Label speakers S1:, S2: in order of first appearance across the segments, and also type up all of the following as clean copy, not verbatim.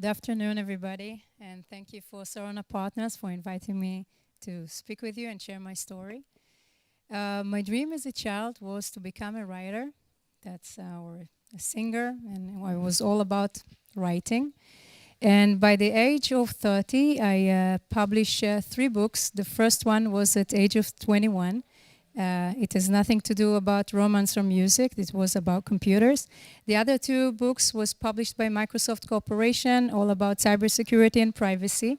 S1: Good afternoon, everybody, and thank you for Sorona Partners for inviting me to speak with you and share my story. My dream as a child was to become a writer, or a singer, and I was all about writing. And by the age of 30, I published 3 books. The first one was at age of 21. It has nothing to do about romance or music. It was about computers. The other 2 books was published by Microsoft Corporation, all about cybersecurity and privacy.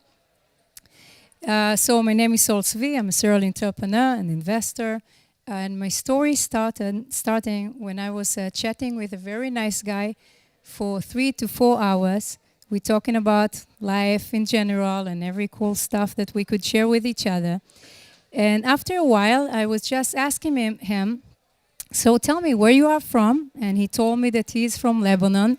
S1: So my name is Tzvi. I'm a serial entrepreneur and investor. And my story starting when I was chatting with a very nice guy for 3 to 4 hours. We're talking about life in general and every cool stuff that we could share with each other. And after a while, I was just asking him, so tell me where you are from. And he told me that he's from Lebanon.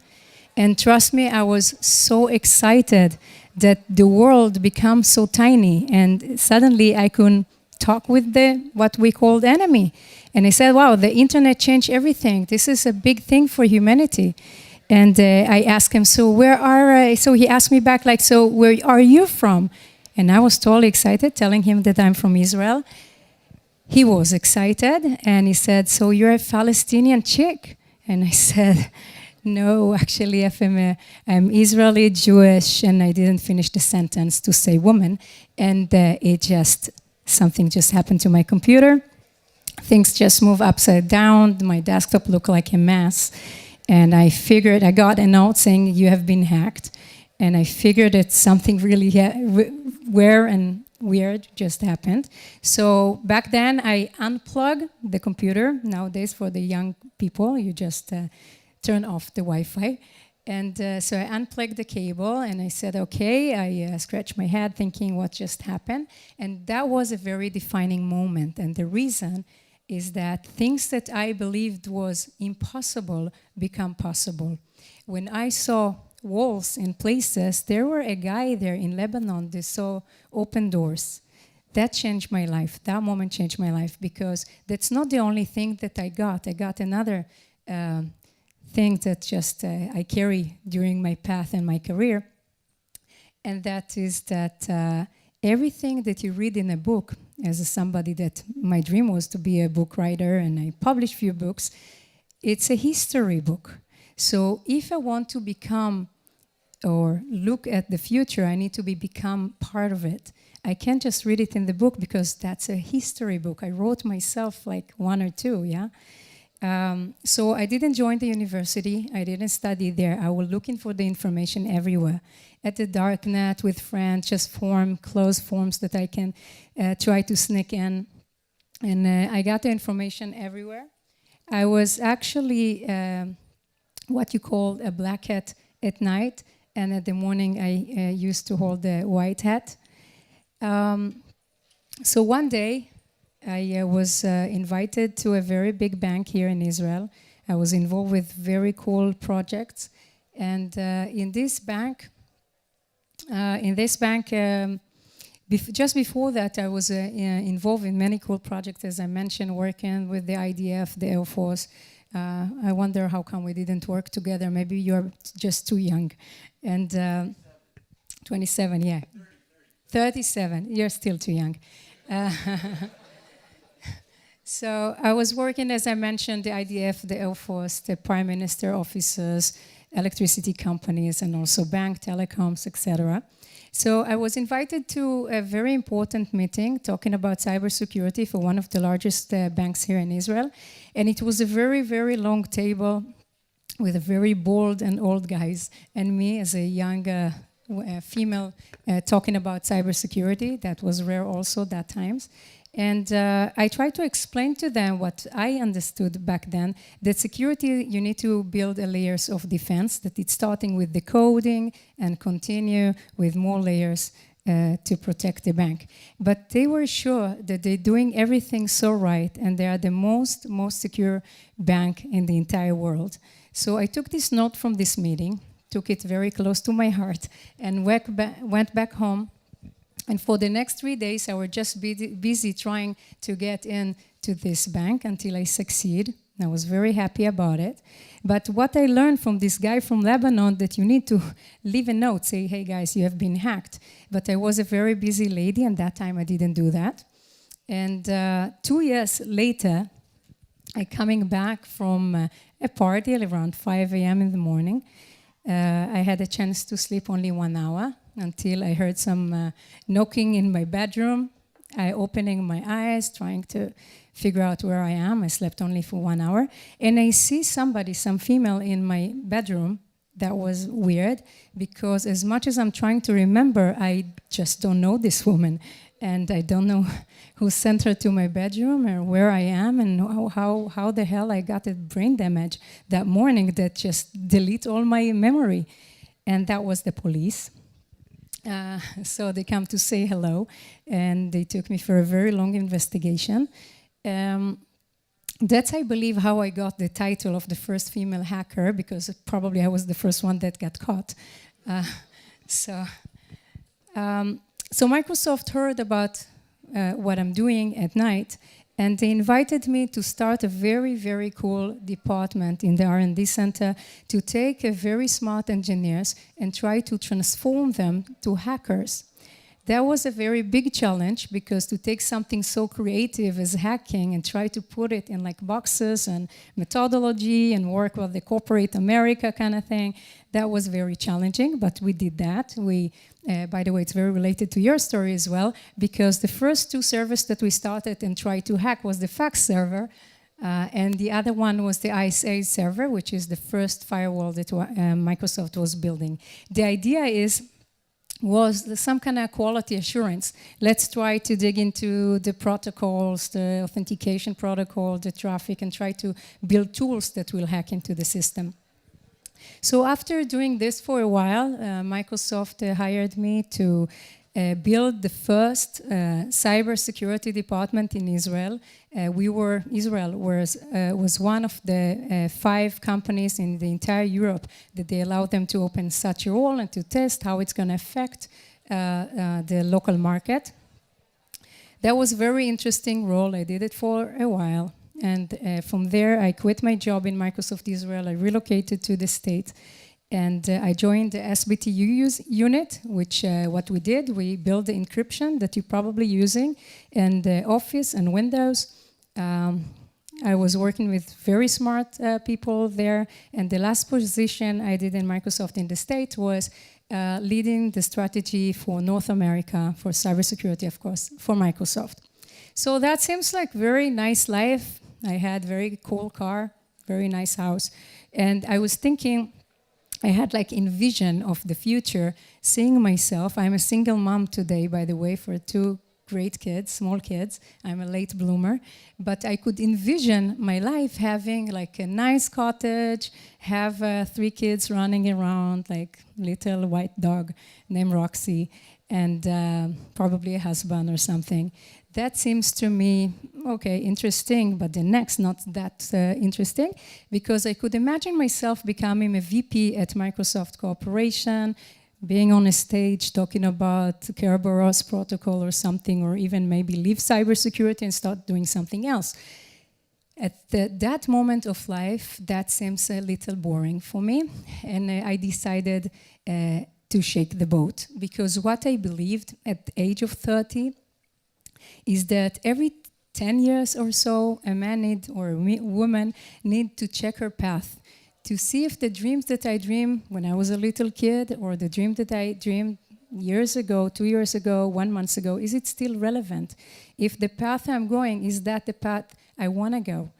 S1: And trust me, I was so excited that the world becomes so tiny. And suddenly I could talk with what we call the enemy. And I said, wow, the internet changed everything. This is a big thing for humanity. And I asked him, so he asked me back, like, so where are you from? And I was totally excited, telling him that I'm from Israel. He was excited, and he said, so you're a Palestinian chick? And I said, no, actually, I'm Israeli, Jewish, and I didn't finish the sentence to say woman. And something just happened to my computer. Things just moved upside down. My desktop looked like a mess. And I got a note saying, you have been hacked. And I figured that something really rare and weird just happened. So back then, I unplugged the computer. Nowadays, for the young people, you just turn off the Wi-Fi. And so I unplugged the cable, and I said, okay. I scratched my head thinking what just happened. And that was a very defining moment. And the reason is that things that I believed was impossible become possible. When I saw walls in places, there were a guy there in Lebanon that saw open doors. That changed my life. That moment changed my life, because that's not the only thing that I got. I got another thing that just I carry during my path and my career. And that is that everything that you read in a book, as somebody that my dream was to be a book writer, and I published few books, it's a history book. So if I want to become or look at the future, I need to become part of it. I can't just read it in the book, because that's a history book. I wrote myself like 1 or 2, yeah? So I didn't join the university. I didn't study there. I was looking for the information everywhere. At the dark net with friends, just closed forms that I can try to sneak in. And I got the information everywhere. I was actually what you call a black hat at night. And at the morning, I used to hold the white hat. So one day, I was invited to a very big bank here in Israel. I was involved with very cool projects. And in this bank, just before that, I was involved in many cool projects, as I mentioned, working with the IDF, the Air Force. I wonder how come we didn't work together. Maybe you're just too young. And 27, yeah. 37, you're still too young. So I was working, as I mentioned, the IDF, the Air Force, the Prime Minister offices, electricity companies, and also bank, telecoms, etc. So I was invited to a very important meeting talking about cybersecurity for one of the largest banks here in Israel. And it was a very, very long table with a very bold and old guys, and me as a young female talking about cybersecurity. That was rare also that times. And I tried to explain to them what I understood back then, that security, you need to build a layers of defense, that it's starting with the coding and continue with more layers to protect the bank. But they were sure that they're doing everything so right, and they are the most secure bank in the entire world. So I took this note from this meeting, took it very close to my heart, and went back home. And for the next 3 days, I was just busy trying to get into this bank until I succeed. I was very happy about it. But what I learned from this guy from Lebanon, that you need to leave a note, say, hey guys, you have been hacked. But I was a very busy lady, and that time I didn't do that. And 2 years later, I coming back from a party around 5 a.m. in the morning. I had a chance to sleep only 1 hour until I heard some knocking in my bedroom. I opening my eyes, trying to figure out where I am. I slept only for 1 hour. And I see somebody, some female in my bedroom. That was weird, because as much as I'm trying to remember, I just don't know this woman. And I don't know who sent her to my bedroom or where I am, and how the hell I got a brain damage that morning that just delete all my memory. And that was the police. So they come to say hello, and they took me for a very long investigation. That's, I believe, how I got the title of the first female hacker, because probably I was the first one that got caught. So Microsoft heard about what I'm doing at night, and they invited me to start a very, very cool department in the R&D center to take very smart engineers and try to transform them to hackers. That was a very big challenge, because to take something so creative as hacking and try to put it in like boxes and methodology and work with the corporate America kind of thing, that was very challenging, but we did that. By the way, it's very related to your story as well, because the first 2 servers that we started and tried to hack was the fax server, and the other one was the ISA server, which is the first firewall that Microsoft was building. The idea was some kind of quality assurance. Let's try to dig into the protocols, the authentication protocol, the traffic, and try to build tools that will hack into the system. So after doing this for a while, Microsoft hired me to build the first cybersecurity department in Israel. Israel was one of the 5 companies in the entire Europe that they allowed them to open such a role and to test how it's going to affect the local market. That was a very interesting role. I did it for a while. And from there, I quit my job in Microsoft Israel. I relocated to the States. And I joined the SBTU unit, which what we did, we built the encryption that you're probably using in the Office and Windows. I was working with very smart people there. And the last position I did in Microsoft in the States was leading the strategy for North America for cybersecurity, of course, for Microsoft. So that seems like very nice life. I had very cool car, very nice house. And I was thinking, I had like envision of the future, seeing myself. I'm a single mom today, by the way, for 2 great kids, small kids. I'm a late bloomer. But I could envision my life having like a nice cottage, have 3 kids running around, like little white dog named Roxy, and probably a husband or something. That seems to me, okay, interesting, but the next not that interesting, because I could imagine myself becoming a VP at Microsoft Corporation, being on a stage talking about Kerberos protocol or something, or even maybe leave cybersecurity and start doing something else. At that moment of life, that seems a little boring for me, and I decided to shake the boat, because what I believed at the age of 30 is that every 10 years or so, a man or a woman need to check her path to see if the dreams that I dreamed when I was a little kid, or the dream that I dreamed years ago, 2 years ago, 1 month ago, is it still relevant? If the path I'm going, is that the path I want to go?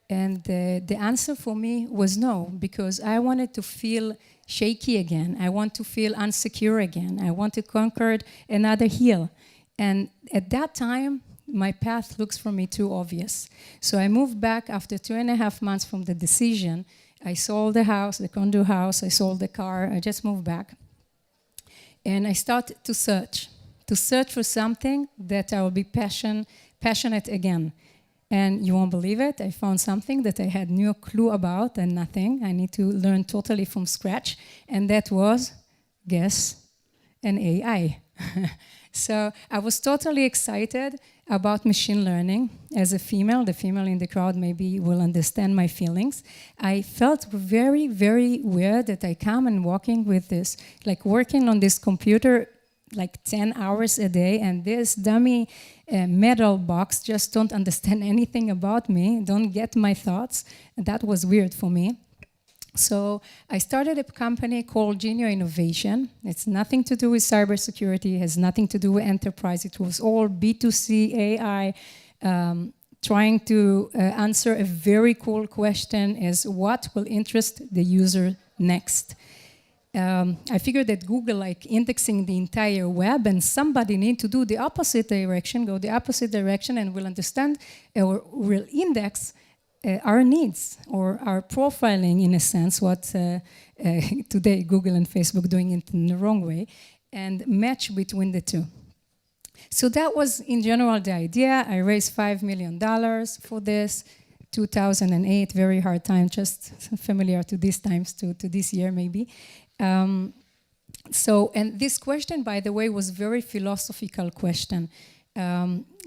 S1: And the answer for me was no, because I wanted to feel shaky again. I want to feel insecure again. I want to conquer another hill. And at that time, my path looks for me too obvious. So I moved back after 2.5 months from the decision. I sold the house, the condo house, I sold the car, I just moved back. And I started to search for something that I will be passionate again. And you won't believe it, I found something that I had no clue about and nothing. I need to learn totally from scratch. And that was, guess, an AI. So I was totally excited. about machine learning. As a female, the female in the crowd maybe will understand my feelings. I felt very, very weird that I come and walking with this, like working on this computer like 10 hours a day, and this dummy metal box just don't understand anything about me, don't get my thoughts. And that was weird for me. So I started a company called Genio Innovation. It's nothing to do with cybersecurity, has nothing to do with enterprise. It was all B2C AI, trying to answer a very cool question is what will interest the user next? I figured that Google like indexing the entire web, and somebody need to do the opposite direction, go the opposite direction, and will understand or will index our needs or our profiling, in a sense, what today Google and Facebook doing it in the wrong way, and match between the two. So that was in general the idea. I raised $5 million for this. 2008, very hard time, just familiar to these times, to this year maybe. And this question, by the way, was very philosophical question.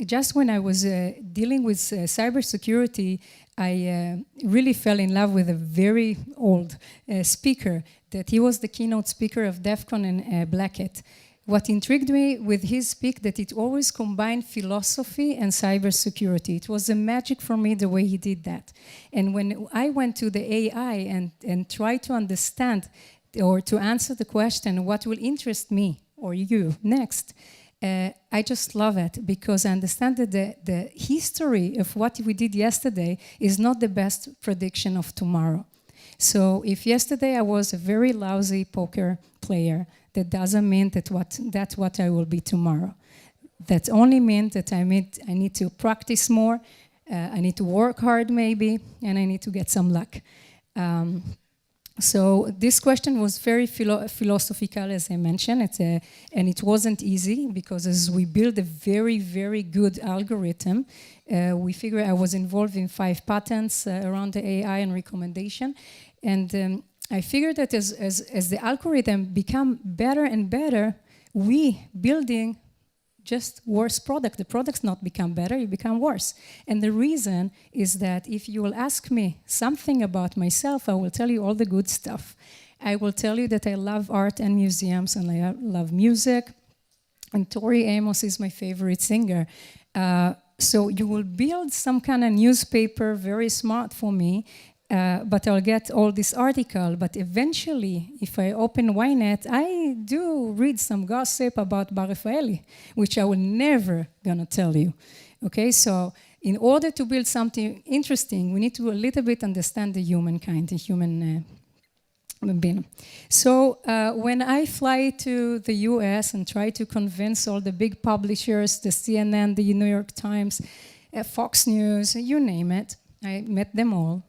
S1: Just when I was dealing with cybersecurity, I really fell in love with a very old speaker, that he was the keynote speaker of DEF CON and Black Hat. What intrigued me with his speak, that it always combined philosophy and cybersecurity. It was a magic for me the way he did that. And when I went to the AI and tried to understand or to answer the question, what will interest me or you next, I just love it, because I understand that the history of what we did yesterday is not the best prediction of tomorrow. So if yesterday I was a very lousy poker player, that doesn't mean that's what I will be tomorrow. That only means that I need to practice more, I need to work hard maybe, and I need to get some luck. So this question was very philosophical, as I mentioned, and it wasn't easy, because as we build a very, very good algorithm, we figured I was involved in 5 patents around the AI and recommendation, and I figured that as the algorithm become better and better, we building just worse product. The products not become better, it become worse. And the reason is that if you will ask me something about myself, I will tell you all the good stuff. I will tell you that I love art and museums, and I love music, and Tori Amos is my favorite singer. So you will build some kind of newspaper, very smart for me, but I'll get all this article, but eventually, if I open Ynet, I do read some gossip about Bar Rafaeli, which I will never gonna tell you, okay? So in order to build something interesting, we need to a little bit understand the humankind, the human being. So when I fly to the US and try to convince all the big publishers, the CNN, the New York Times, Fox News, you name it, I met them all.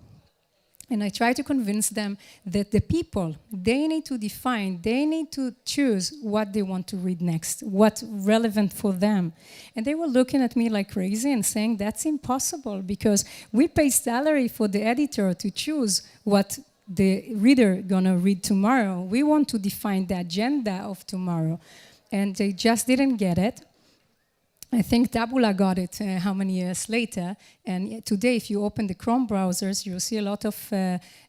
S1: And I try to convince them that the people, they need to define, they need to choose what they want to read next, what's relevant for them. And they were looking at me like crazy and saying, that's impossible, because we pay salary for the editor to choose what the reader gonna read tomorrow. We want to define the agenda of tomorrow. And they just didn't get it. I think Tabula got it how many years later, and today if you open the Chrome browsers, you'll see a lot of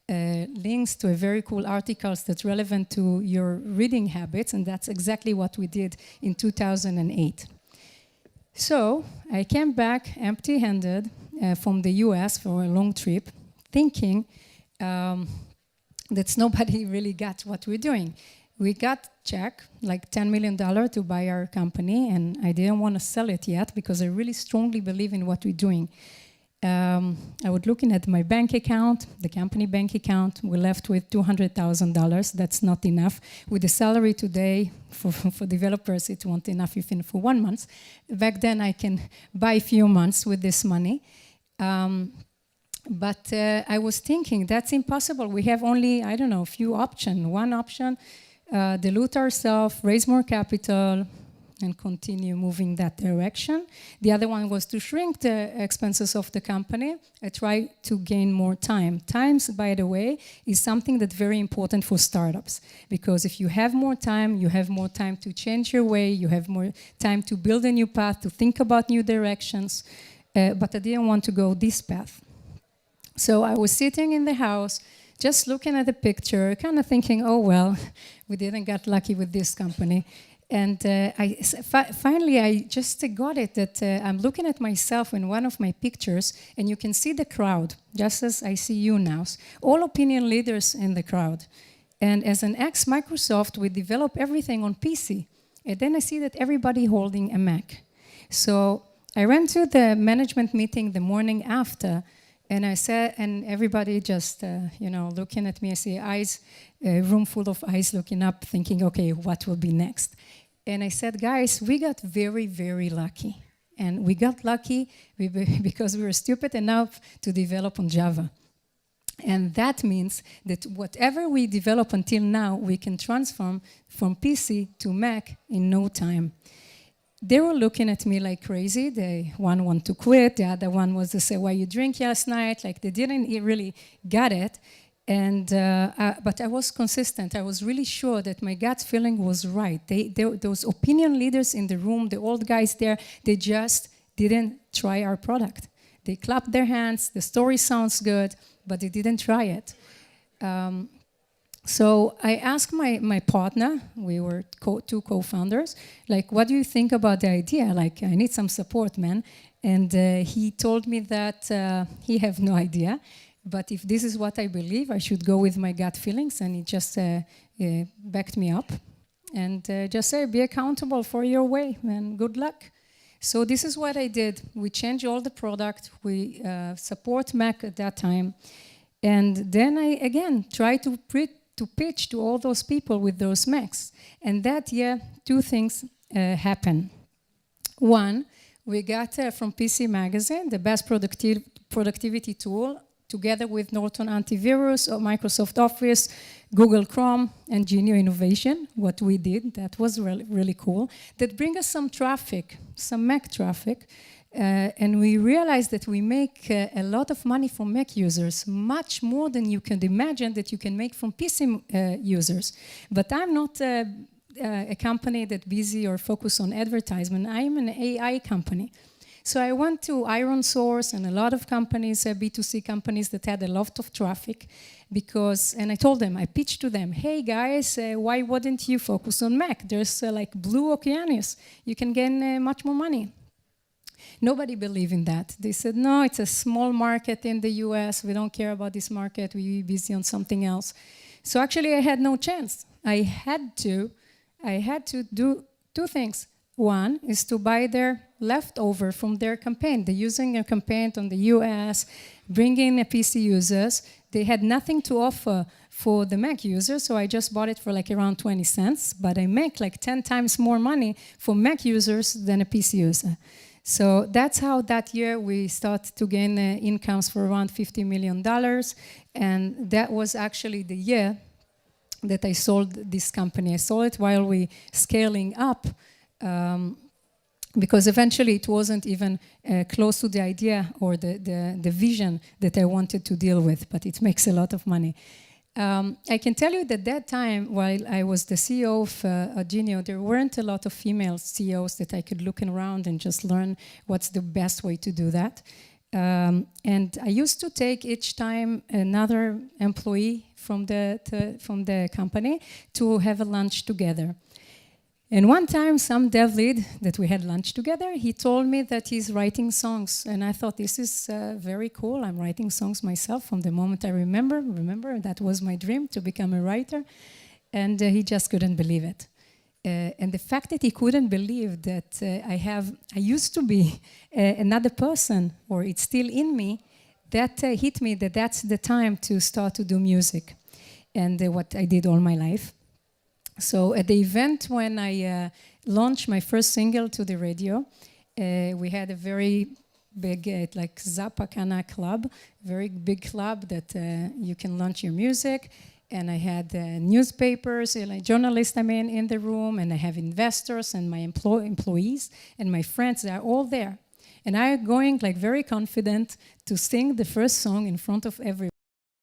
S1: links to very cool articles that's relevant to your reading habits, and that's exactly what we did in 2008. So I came back empty-handed from the US for a long trip, thinking that nobody really got what we're doing. We got check, like $10 million to buy our company, and I didn't want to sell it yet because I really strongly believe in what we're doing. I was looking at my bank account, the company bank account. We left with $200,000. That's not enough. With the salary today, for developers, it won't enough even for 1 month. Back then, I can buy a few months with this money. But I was thinking, that's impossible. We have only, I don't know, a few options. One option, dilute ourselves, raise more capital, and continue moving that direction. The other one was to shrink the expenses of the company. I try to gain more time. Times, by the way, is something that's very important for startups, because if you have more time to change your way, you have more time to build a new path, to think about new directions. But I didn't want to go this path. So I was sitting in the house, just looking at the picture, kind of thinking, oh, well, we didn't get lucky with this company. And finally, I just got it that I'm looking at myself in one of my pictures, and you can see the crowd, just as I see you now, all opinion leaders in the crowd. And as an ex-Microsoft, we develop everything on PC. And then I see that everybody holding a Mac. So I ran to the management meeting the morning after, and I said, and everybody just, looking at me. I see eyes, a room full of eyes looking up, thinking, okay, what will be next? And I said, guys, we got very, very lucky. And we got lucky because we were stupid enough to develop on Java. And that means that whatever we develop until now, we can transform from PC to Mac in no time. They were looking at me like crazy. One wanted to quit. The other one was to say, why you drink last night? Like they didn't really get it. And but I was consistent. I was really sure that my gut feeling was right. Those opinion leaders in the room, the old guys there, they just didn't try our product. They clapped their hands. The story sounds good, but they didn't try it. So I asked my partner, we were two co-founders, like, what do you think about the idea? Like, I need some support, man. And he told me that he have no idea, but if this is what I believe, I should go with my gut feelings, and he just backed me up and just say, be accountable for your way, and good luck. So this is what I did. We changed all the product. We support Mac at that time. And then I, again, tried to pitch to all those people with those Macs. And that year, two things happened. One, we got from PC Magazine the best productivity tool, together with Norton Antivirus, or Microsoft Office, Google Chrome, and Genio Innovation. What we did, that was really, really cool. That bring us some traffic, some Mac traffic. And we realized that we make a lot of money from Mac users, much more than you can imagine that you can make from PC users. But I'm not a company that's busy or focused on advertisement. I'm an AI company. So I went to Iron Source and a lot of companies, B2C companies that had a lot of traffic, and I told them, I pitched to them, hey guys, why wouldn't you focus on Mac? There's like blue oceanus. You can gain much more money. Nobody believed in that. They said, no, it's a small market in the US. We don't care about this market. We're busy on something else. So actually, I had no chance. I had to do two things. One is to buy their leftover from their campaign. They're using a campaign on the US, bringing PC users. They had nothing to offer for the Mac users, so I just bought it for like around 20 cents, but I make like 10 times more money for Mac users than a PC user. So that's how that year we started to gain incomes for around $50 million. And that was actually the year that I sold this company. I sold it while we scaling up, because eventually it wasn't even close to the idea or the vision that I wanted to deal with, but it makes a lot of money. I can tell you that that time, while I was the CEO of Genio, there weren't a lot of female CEOs that I could look around and just learn what's the best way to do that. And I used to take each time another employee from the company to have a lunch together. And one time, some dev lead that we had lunch together, he told me that he's writing songs. And I thought, this is very cool. I'm writing songs myself from the moment I remember. Remember, that was my dream, to become a writer. And he just couldn't believe it. And the fact that he couldn't believe that I used to be another person, or it's still in me, that hit me that that's the time to start to do music. And what I did all my life. So at the event when I launched my first single to the radio, we had a very big, like Zappa kind of club, very big club that you can launch your music. And I had newspapers, like journalists, in the room, and I have investors and my employees and my friends. They are all there. And I am going like very confident to sing the first song in front of everyone.